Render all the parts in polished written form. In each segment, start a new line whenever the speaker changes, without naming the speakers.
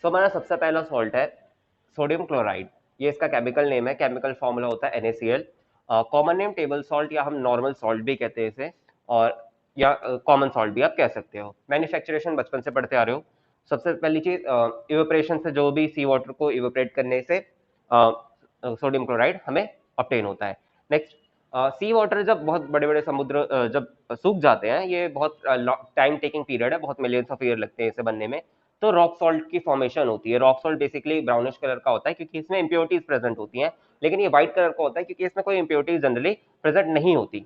तो हमारा सबसे पहला सॉल्ट है सोडियम क्लोराइड। ये इसका केमिकल नेम है, केमिकल फॉर्मूला होता है NaCl। Common name table salt या हम नॉर्मल सॉल्ट भी कहते हैं इसे, और या कॉमन सॉल्ट भी आप कह सकते हो। मैन्युफैक्चरेशन बचपन से पढ़ते आ रहे हो। सबसे पहली चीज, इवेपोरेशन से, जो भी सी वाटर को इवेपोरेट करने से सोडियम क्लोराइड हमें ऑब्टेन होता है। नेक्स्ट, सी वाटर जब बहुत बड़े बड़े समुद्र जब सूख जाते हैं, ये बहुत टाइम टेकिंग पीरियड है, बहुत मिलियंस ऑफ ईयर लगते हैं इसे बनने में, तो रॉक सॉल्ट की फॉर्मेशन होती है। Rock salt basically brownish colour का होता है क्योंकि इसमें इंप्योरिटीज प्रेजेंट होती हैं, लेकिन ये व्हाइट कलर का होता है क्योंकि इसमें कोई इंप्योरिटीज जनरली प्रेजेंट नहीं होती।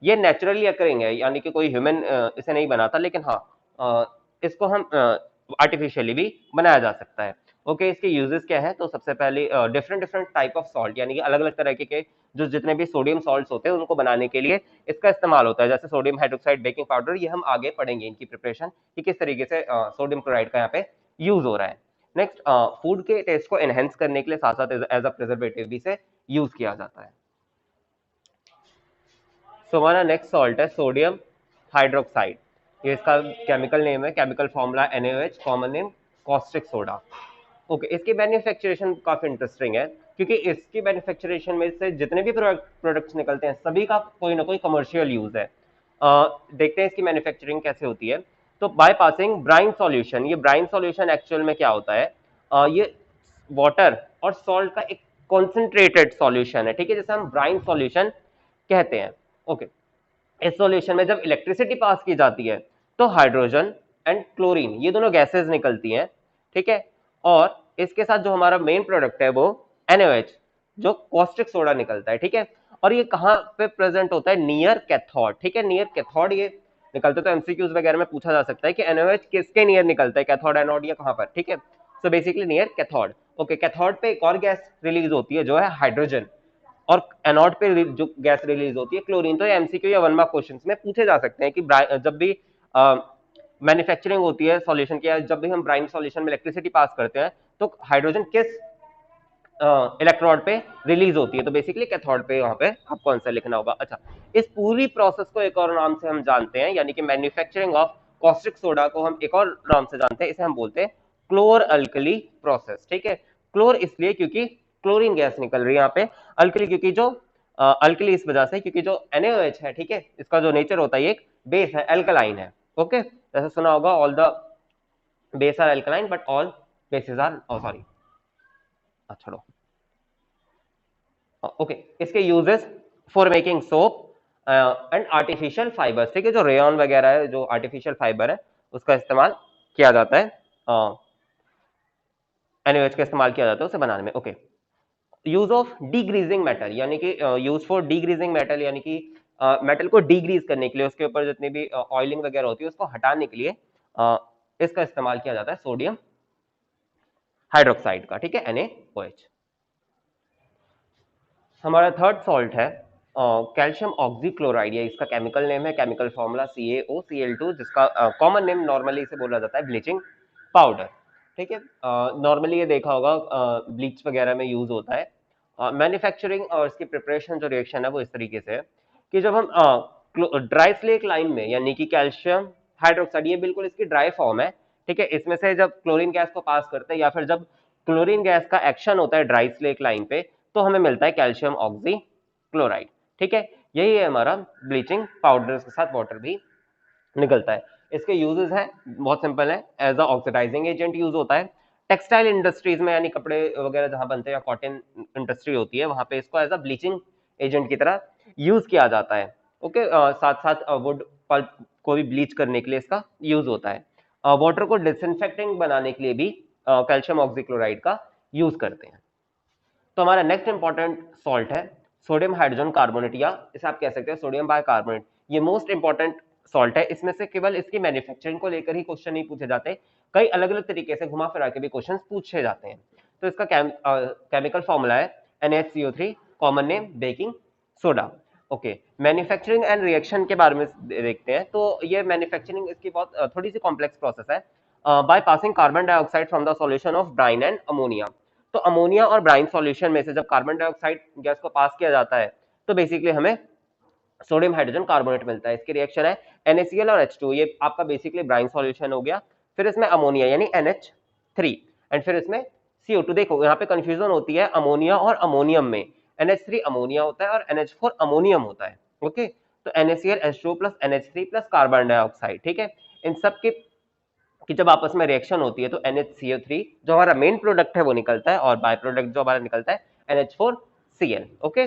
ये नेचुरली अकरिंग है, यानी कि कोई ह्यूमन इसे नहीं बनाता, लेकिन हाँ, इसको हम आर्टिफिशियली भी बनाया जा सकता है। ओके, इसके यूजेस क्या है? तो सबसे पहले different different type of salt, यानी कि अलग अलग तरह के जो जितने भी सोडियम सॉल्ट्स होते हैं उनको बनाने के लिए इसका इस्तेमाल होता है। जैसे सोडियम हाइड्रोक्साइड, बेकिंग पाउडर, ये हम आगे पढ़ेंगे इनकी प्रिपरेशन कि किस तरीके से सोडियम क्लोराइड का यहाँ पे यूज हो रहा है। नेक्स्ट, फूड के टेस्ट को एनहेंस करने के लिए साथ साथ एज अ प्रिजर्वेटिव भी से यूज किया जाता है। सो हमारा नेक्स्ट सॉल्ट है सोडियम हाइड्रोक्साइड। ये इसका केमिकल नेम है, chemical formula NaOH, common name caustic soda. Okay, इसकी मैन्युफैक्चरेशन काफी इंटरेस्टिंग है क्योंकि इसकी मैन्युफैक्चरेशन में से जितने भी प्रोडक्ट्स निकलते हैं सभी का कोई ना कोई कमर्शियल यूज है। देखते हैं इसकी मैन्युफैक्चरिंग कैसे होती है। तो बाय पासिंग ब्राइन सॉल्यूशन, ये ब्राइन सॉल्यूशन एक्चुअल में क्या होता है? ये वाटर और सॉल्ट का एक कॉन्सेंट्रेटेड सॉल्यूशन है, ठीक है, जैसे हम ब्राइन सॉल्यूशन कहते हैं। ओके, इस सॉल्यूशन में जब इलेक्ट्रिसिटी पास की जाती है तो हाइड्रोजन एंड क्लोरीन, ये दोनों गैसेस निकलती हैं, ठीक है। और इसके साथ जो हमारा मेन प्रोडक्ट है वो NaOH, जो कॉस्टिक सोडा निकलता है, ठीक है। और ये कहाँ पे प्रेजेंट होता है? नियर कैथोड, ठीक है, नियर कैथोड ये निकलता है। तो एमसीक्यूज वगैरह में पूछा जा सकता है कि NaOH किसके नियर निकलता है, कैथोड, एनोड या कहाँ पर, ठीक है। So basically near cathode. Okay, cathode पे एक और गैस रिलीज होती है जो है हाइड्रोजन, और एनोड पे जो गैस रिलीज होती है क्लोरीन। तो ये एमसीक्यू या 1 मार्क क्वेश्चंस में पूछे जा सकते हैं कि जब भी मैन्युफैक्चरिंग होती है सॉल्यूशन की, जब भी हम ब्राइन सॉल्यूशन में इलेक्ट्रिसिटी पास करते हैं तो हाइड्रोजन किस इलेक्ट्रोड पे रिलीज होती है? तो बेसिकली कैथोड पे, वहां पे आपको आंसर लिखना होगा। अच्छा, इस पूरी प्रोसेस को एक और नाम से हम जानते हैं, यानी कि मैन्युफैक्चरिंग ऑफ कॉस्टिक सोडा को हम एक और नाम से जानते हैं, इसे हम बोलते हैं क्लोर अल्कली प्रोसेस, ठीक है। क्लोर इसलिए क्योंकि क्लोरीन गैस निकल रही है यहाँ पे, अल्कली क्योंकि जो अल्कली इस वजह से क्योंकि जो NaOH है, ठीक है, इसका जो नेचर होता है ये एक बेस है, अल्कलाइन है। ओके, जैसे सुना होगा all the base are alkaline but all basis are, sorry, छोड़ो। ओके, इसके uses for making soap and artificial fibres, ठीक है, जो रेयन वगैरह है, जो आर्टिफिशियल फाइबर है, उसका इस्तेमाल किया जाता है, NaOH का इस्तेमाल किया जाता है उसे बनाने में। ओके, यूज ऑफ डीग्रीजिंग मेटल, यानी कि यूज फॉर डीग्रीजिंग मेटल, यानी कि मेटल को डीग्रीज करने के लिए, उसके ऊपर जितनी भी ऑयलिंग वगैरह होती है उसको हटाने के लिए इसका इस्तेमाल किया जाता है, सोडियम हाइड्रोक्साइड का, ठीक है, NaOH। हमारा थर्ड सॉल्ट है कैल्शियम ऑक्सीक्लोराइड, ये इसका केमिकल नेम है, केमिकल फॉर्मूला CaOCl2, जिसका कॉमन नेम नॉर्मली इसे बोला जाता है ब्लीचिंग पाउडर, ठीक है। नॉर्मली ये देखा होगा ब्लीच वगैरह में यूज होता है। मैन्युफैक्चरिंग और इसकी प्रिपरेशन जो रिएक्शन है वो इस तरीके से है कि जब हम ड्राई स्लेक लाइम में, यानी कि कैल्शियम हाइड्रोक्साइड, ये बिल्कुल इसकी ड्राई फॉर्म है, ठीक है, इसमें से जब क्लोरीन गैस को पास करते हैं या फिर जब क्लोरीन गैस का एक्शन होता है ड्राई स्लेक लाइन पे, तो हमें मिलता है कैल्शियम ऑक्सीक्लोराइड, ठीक है। यही है हमारा ब्लीचिंग पाउडर के साथ वाटर भी निकलता है। इसके यूजेस हैं, बहुत सिंपल है, as a oxidising agent use होता है टेक्सटाइल इंडस्ट्रीज में, यानी कपड़े वगैरह जहां बनते हैं या कॉटन इंडस्ट्री होती है वहां पे इसको एज अ ब्लीचिंग एजेंट की तरह यूज किया जाता है। ओके, साथ साथ वुड पल्प को भी ब्लीच करने के लिए इसका यूज होता है। वाटर को डिसइंफेक्टिंग बनाने के लिए भी कैल्शियम ऑक्सीक्लोराइड का यूज करते हैं। तो हमारा नेक्स्ट इंपॉर्टेंट सॉल्ट है सोडियम हाइड्रोजन कार्बोनेट, या इसे आप कह सकते हैं सोडियम बाइकार्बोनेट। ये मोस्ट इंपॉर्टेंट सॉल्ट है, इसमें से केवल इसकी मैन्युफैक्चरिंग को लेकर ही क्वेश्चन नहीं पूछे जाते, कई अलग अलग तरीके से घुमा फिरा के भी क्वेश्चन पूछे जाते हैं। तो इसका केमिकल फॉर्मूला है NaCO3, common name baking soda. Okay, manufacturing and reaction के बारे में देखते हैं। तो ये मैन्युफैक्चरिंग इसकी बहुत थोड़ी सी कॉम्प्लेक्स प्रोसेस है। By passing carbon dioxide from the solution of Bryan and ammonia. तो अमोनिया और ब्राइन सॉल्यूशन में से जब कार्बन डाइऑक्साइड गैस को पास किया जाता है तो बेसिकली हमें सोडियम हाइड्रोजन कार्बोनेट मिलता है। इसकी रिएक्शन है NaCl और H2, ये आपका बेसिकली ब्राइन सॉल्यूशन हो गया। फिर इसमें अमोनिया यानी NH NH3 एंड फिर इसमें CO2। देखो यहाँ पे कंफ्यूजन होती है अमोनिया और अमोनियम में। NH3 अमोनिया होता है और NH4 अमोनियम होता है। ओके, तो NaCl H2O plus NH3 plus carbon dioxide, ठीक है, इन सब के कि जब आपस में रिएक्शन होती है तो NHCO3 जो हमारा मेन प्रोडक्ट है वो निकलता है, और बाय प्रोडक्ट जो हमारा निकलता है NH4Cl। ओके,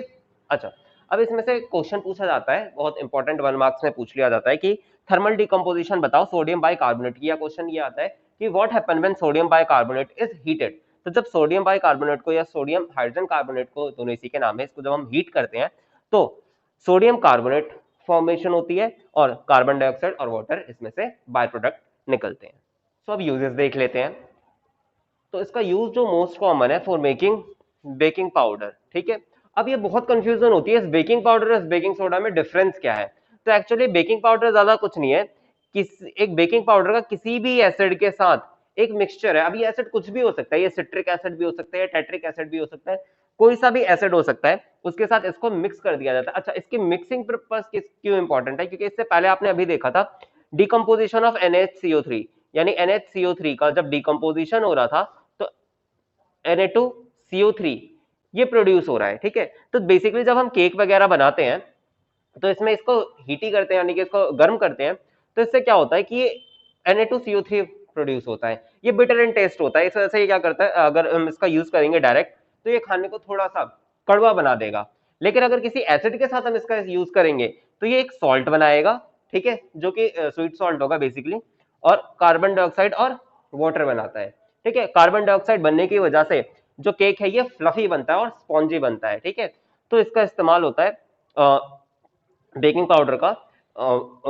अच्छा, अब इसमें से क्वेश्चन पूछा जाता है, बहुत इंपॉर्टेंट 1 मार्क्स में पूछ लिया जाता है कि थर्मल डिकम्पोजिशन बताओ सोडियम बाइकार्बोनेट की। या क्वेश्चन ये आता है कि what happen when sodium bicarbonate is heated. तो जब सोडियम बाइकार्बोनेट को या सोडियम हाइड्रोजन कार्बोनेट को, दोनों इसी के नाम है, इसको जब हम हीट करते हैं तो सोडियम कार्बोनेट फॉर्मेशन होती है और कार्बन डाइऑक्साइड और वाटर इसमें से बाय प्रोडक्ट निकलते हैं। तो अब यूजेस देख लेते हैं। तो इसका यूज जो मोस्ट कॉमन है फॉर मेकिंग बेकिंग पाउडर, ठीक है। अब ये बहुत कंफ्यूजन होती है इस बेकिंग पाउडर और इस बेकिंग सोडा में डिफरेंस क्या है। तो एक्चुअली बेकिंग पाउडर ज्यादा कुछ नहीं है, एक बेकिंग पाउडर का किसी भी एसिड के साथ एक मिक्सचर है। अब ये एसिड कुछ भी हो सकता है, ये सिट्रिक एसिड भी हो सकता है, टेट्रिक एसिड भी हो सकता है, कोई सा भी एसिड हो सकता है, उसके साथ इसको मिक्स कर दिया जाता है। अच्छा, इसकी मिक्सिंग पर्पस क्यों इंपॉर्टेंट है, क्योंकि इससे पहले आपने अभी देखा था डिकम्पोजिशन ऑफ NaCO3, यानी NH CO3 का जब डिकम्पोजिशन हो रहा था तो Na2CO3 ये प्रोड्यूस हो रहा है, ठीक है। तो बेसिकली जब हम केक वगैरह बनाते हैं तो इसमें इसको हीट ही करते हैं, यानी कि इसको गर्म करते हैं, तो इससे क्या होता है कि Na2CO3 प्रोड्यूस होता है। ये बिटर इन टेस्ट होता है, इस वजह से ये क्या करता है, अगर हम इसका यूज करेंगे डायरेक्ट तो ये खाने को थोड़ा सा कड़वा बना देगा। लेकिन अगर किसी एसिड के साथ हम इसका यूज करेंगे तो ये एक सॉल्ट बनाएगा, ठीक है, जो कि स्वीट सॉल्ट होगा बेसिकली, और कार्बन डाइऑक्साइड और वाटर बनाता है, ठीक है। कार्बन डाइऑक्साइड बनने की वजह से जो केक है ये फ्लफी बनता है और स्पॉन्जी बनता है, ठीक है। तो इसका इस्तेमाल होता है बेकिंग पाउडर का,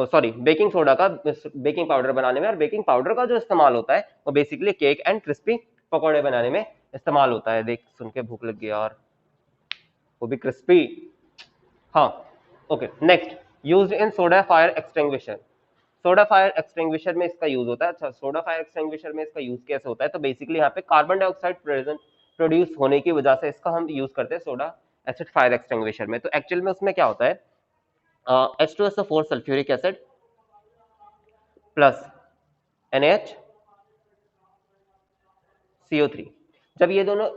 सॉरी बेकिंग सोडा का बेकिंग पाउडर बनाने में, और बेकिंग पाउडर का जो इस्तेमाल होता है वो बेसिकली केक एंड क्रिस्पी पकौड़े बनाने में इस्तेमाल होता है। देख सुन के भूख लग गई यार, वो भी क्रिस्पी। हाँ, okay, next, used in soda fire extinguisher. Soda fire extinguisher में इसका यूज होता है। अच्छा, सोडा फायर एक्सटिंग्विशर में इसका यूज कैसे होता है, तो बेसिकली यहाँ पे कार्बन डाइऑक्साइड प्रेजेंट प्रोड्यूस होने की वजह से इसका हम यूज करते हैं सोडा एसिड फायर एक्सटिंग्विशर में। तो एक्चुअल में उसमें क्या होता है, H2SO4 sulphuric acid plus NaCO3, जब ये दोनों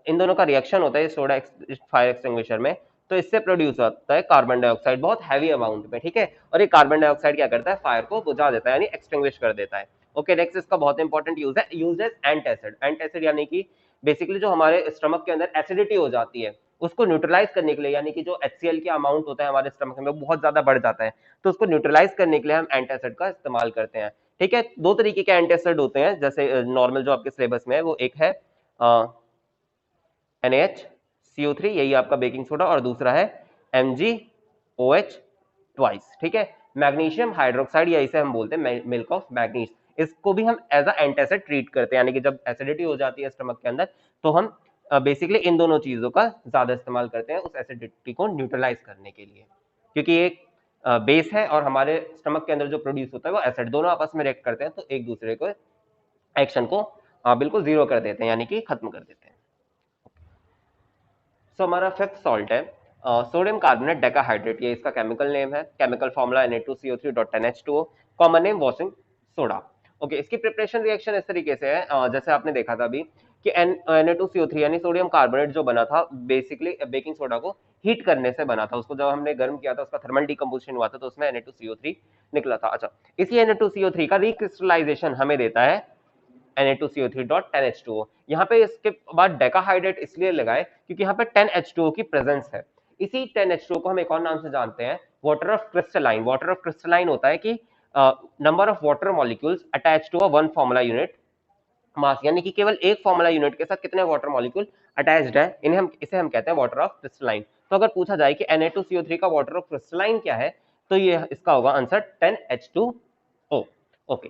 इन दोनों का रिएक्शन होता है सोडा फायर एक्सटिंग्विशर में, तो इससे प्रोड्यूस होता है कार्बन डाइऑक्साइड बहुत हैवी अमाउंट में, ठीक है। और ये कार्बन डाइऑक्साइड क्या करता है, फायर को बुझा देता है, यानी एक्सटिंग्विश कर देता है। ओके, नेक्स्ट इसका बहुत इंपॉर्टेंट यूज है, यूज एज एंटासिड। एंटासिड यानी कि बेसिकली जो हमारे स्टमक के अंदर एसिडिटी हो जाती है उसको न्यूट्रलाइज करने के लिए, यानी कि जो HCl का अमाउंट होता है हमारे स्टमक में बहुत ज्यादा बढ़ जाता है, तो उसको न्यूट्रलाइज करने के लिए हम एंटासिड का इस्तेमाल करते हैं, ठीक है। दो तरीके के एंटासिड होते हैं, जैसे नॉर्मल जो आपके सिलेबस में है वो एक है NaCO3, यही आपका बेकिंग सोडा, और दूसरा है MgOH ट्वाइस, ठीक है, मैग्नीशियम हाइड्रोक्साइड, या इसे हम बोलते हैं मिल्क ऑफ मैग्नीज। इसको भी हम एज अ एंटासिड ट्रीट करते हैं, यानी कि जब एसिडिटी हो जाती है स्टमक के अंदर तो हम बेसिकली इन दोनों चीजों का ज्यादा इस्तेमाल करते हैं उस एसिडिटी को न्यूट्रलाइज करने के लिए, क्योंकि एक बेस है और हमारे स्टमक के अंदर जो प्रोड्यूस होता है वो एसिड, दोनों आपस में रिएक्ट करते हैं तो एक दूसरे को एक्शन को बिल्कुल जीरो कर देते हैं, यानी कि खत्म कर देते हैं। सो हमारा फिफ्थ सॉल्ट है सोडियम कार्बोनेट डेकाहाइड्रेट, ये इसका केमिकल नेम है, chemical formula Na2CO3.10H2O, common name washing soda. Okay, इसकी प्रिपरेशन रिएक्शन इस तरीके से है, जैसे आपने देखा था अभी कि Na2CO3 यानी सोडियम कार्बोनेट जो बना था बेसिकली बेकिंग सोडा को हीट करने से बना था, उसको जब हमने गर्म किया था उसका थर्मल डिकम्पोजिशन हुआ था तो उसमें Na2CO3 निकला था। अच्छा, इसी Na2CO3 का रिक्रिस्टलाइजेशन हमें देता है Na2CO3.10H2O। यहाँ पे इसके बाद डेकाहाइड्रेट इसलिए लगाए क्योंकि यहाँ पे 10H2O की प्रेजेंस है। इसी 10H2O को हम एक और नाम से जानते हैं water of crystalline. Water of crystalline होता है कि number of water molecules attach to a one formula unit mass, यानी कि केवल एक फॉर्मूला यूनिट के साथ कितने वाटर मॉलिक्यूल अटैच्ड है, इसे हम कहते हैं वाटर ऑफ क्रिस्टलाइन। तो अगर पूछा जाए कि Na2CO3 का वाटर ऑफ क्रिस्टलाइन क्या है तो ये इसका होगा आंसर 10H2O। ओके,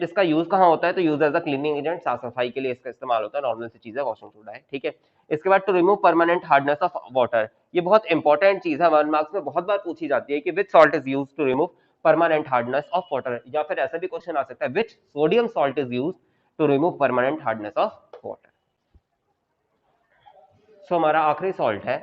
इसका यूज कहाँ होता है, तो use as a cleaning agent, साफ सफाई के लिए इसका इस्तेमाल होता है, नॉर्मल सी चीज है, वॉशिंग सोडा है, ठीक है। इसके बाद to remove permanent hardness of water, ये बहुत इंपॉर्टेंट चीज है, 1 मार्क्स में बहुत बार पूछी जाती है कि which salt is used to remove permanent hardness of water, या फिर ऐसा भी क्वेश्चन आ सकता है which sodium salt is used to remove permanent hardness of water. So हमारा आखिरी सॉल्ट है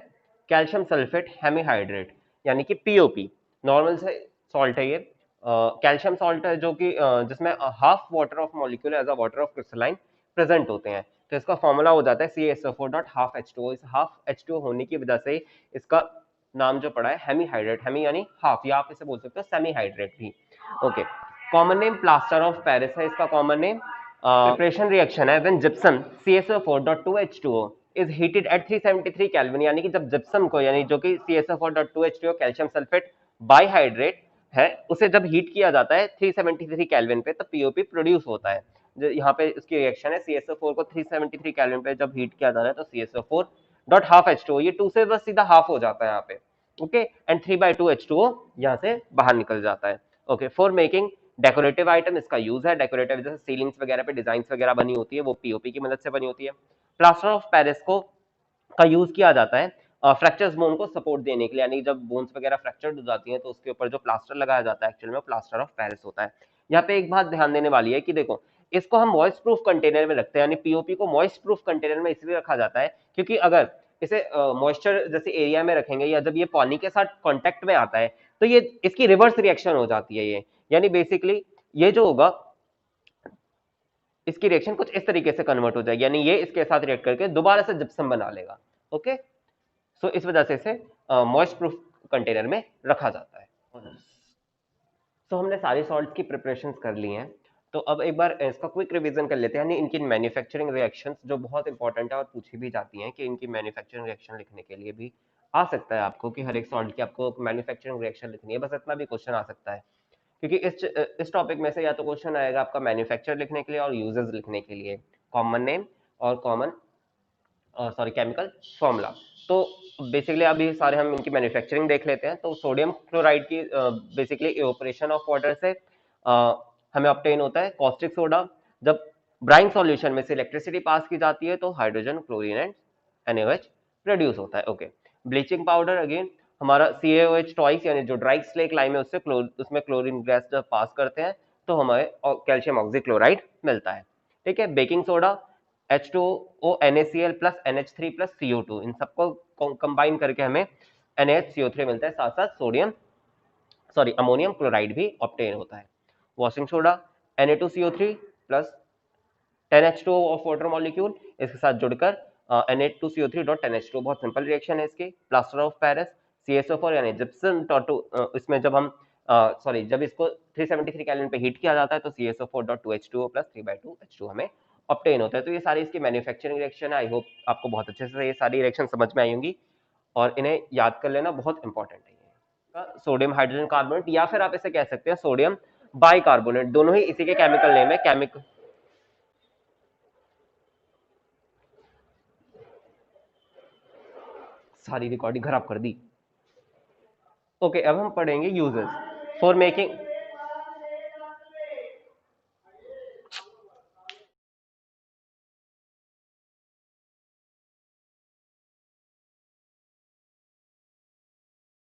कैल्शियम सल्फेट हेमीहाइड्रेट, यानी कि POP, नॉर्मल से सॉल्ट है ये, कैल्शियम सॉल्ट है जो कि जिसमें half water of molecule as a water of crystalline present होते हैं। तो इसका फॉर्मूला हो जाता है CaSO4.12H2O। इस हाफ H2O होने की वजह से इसका नाम जो पड़ा है हेमीहाइड्रेट, हेमी यानी हाफ, या आप इसे बोल सकते हो सेमी हाइड्रेट भी। Okay, common name plaster of Paris है इसका कॉमन नेम। प्रिपरेशन रिएक्शन है when gypsum CaSO4.2H2O is heated at 373 kelvin, यानी कि जब जिप्सम को, यानी जो कि CaSO4.2H2O कैल्शियम सल्फेट बाइहाइड्रेट है, उसे जब हीट किया जाता है 373 केल्विन पे, तब पीओपी प्रोड्यूस होता है। यहाँ पे इसकी रिएक्शन है CaSO4 को 373 केल्विन पे जब हीट किया जाता है तो CaSO4 डॉट हाफ H2O, ये 2 से बस सीधा हाफ हो जाता है यहाँ पे। ओके, एंड 3/2 H2O यहाँ से बाहर निकल जाता है। Okay, for making decorative item इसका यूज है। डेकोरेटिव जैसे सीलिंग्स वगैरह पे डिजाइन वगैरह बनी होती है, वो पीओपी की मदद से बनी होती है। प्लास्टर ऑफ पेरिस को का यूज किया जाता है फ्रैक्चर्स बोन को सपोर्ट देने के लिए, यानी जब बोन्स वगैरह फ्रैक्चर्ड हो जाती हैं तो उसके ऊपर जो प्लास्टर लगाया जाता है एक्चुअल में प्लास्टर ऑफ पेरिस होता है। यहाँ पे एक बात ध्यान देने वाली है कि देखो, इसको हम मॉइस्ट प्रूफ कंटेनर में रखते हैं, यानी पीओपी को मॉइस्ट प्रूफ कंटेनर में इसलिए रखा जाता है क्योंकि अगर इसे मॉइस्चर जैसे एरिया में रखेंगे या जब ये पानी के साथ कांटेक्ट में आता है तो ये इसकी रिवर्स रिएक्शन हो जाती है। ये यानी बेसिकली ये जो होगा, इसकी रिएक्शन कुछ इस तरीके से कन्वर्ट हो जाएगी, यानी ये इसके साथ रिएक्ट करके दोबारा से जिप्सम बना लेगा। ओके, सो इस वजह से इसे मॉइस्ट प्रूफ कंटेनर में रखा जाता है। तो हमने सारी सॉल्ट की प्रिपरेशन कर ली हैं, तो अब एक बार इसका क्विक रिवीजन कर लेते हैं, यानी इनकी मैन्युफैक्चरिंग रिएक्शंस जो बहुत इंपॉर्टेंट है और पूछी भी जाती हैं कि इनकी मैन्युफैक्चरिंग रिएक्शन लिखने के लिए भी आ सकता है आपको कि हर एक सॉल्ट की आपको मैन्युफैक्चरिंग रिएक्शन लिखनी है, बस इतना भी क्वेश्चन आ सकता है क्योंकि इस टॉपिक में से या तो क्वेश्चन आएगा आपका मैन्युफैक्चर लिखने के लिए और यूजेस लिखने के लिए, कॉमन नेम और कॉमन केमिकल फॉर्मूला। तो बेसिकली अभी सारे हम इनकी मैन्युफैक्चरिंग देख लेते हैं। तो सोडियम क्लोराइड की बेसिकली इवेपोरेशन ऑफ वाटर से हमें ऑब्टेन होता है कॉस्टिक सोडा। जब ब्राइन सॉल्यूशन में से इलेक्ट्रिसिटी पास की जाती है तो hydrogen, chlorine and NaOH produce होता है। ओके, ब्लीचिंग पाउडर अगेन हमारा CaOH ट्वाइस, यानी जो ड्राई स्लेक लाइम है उससे उसमें क्लोरीन गैस जब पास करते हैं तो हमें कैल्शियम ऑक्सीक्लोराइड मिलता है। ठीक है, baking soda H2O NaCl plus NH3 plus CO2, इन सबको कंबाइन करके हमें NaHCO3 मिलता है, साथ साथ अमोनियम क्लोराइड भी ऑब्टेन होता है। Washing soda Na2CO3 plus 10H2O of water molecule, इसके साथ जुड़कर Na2CO3 डॉट 10H2O, बहुत सिंपल रिएक्शन है इसकी। प्लास्टर ऑफ पेरिस CaSO4 यानी जिप्सम टॉटू, इसमें जब हम जब इसको 373 केल्विन पे हीट किया जाता है तो CaSO4.2H2O प्लस 3/2 H2 हमें ऑब्टेन होता है। तो ये सारी इसकी मैन्युफैक्चरिंग रिएक्शन है। आई होप आपको बहुत अच्छे से ये सारी रिएक्शन समझ में आई होंगी और इन्हें याद कर लेना बहुत इंपॉर्टेंट है। सोडियम हाइड्रोजन कार्बोनेट या फिर आप इसे कह सकते हैं सोडियम बाइकार्बोनेट, दोनों ही इसी के केमिकल नेम है। केमिकल सारी रिकॉर्डिंग खराब कर दी। ओके, अब हम पढ़ेंगे यूजेस फॉर मेकिंग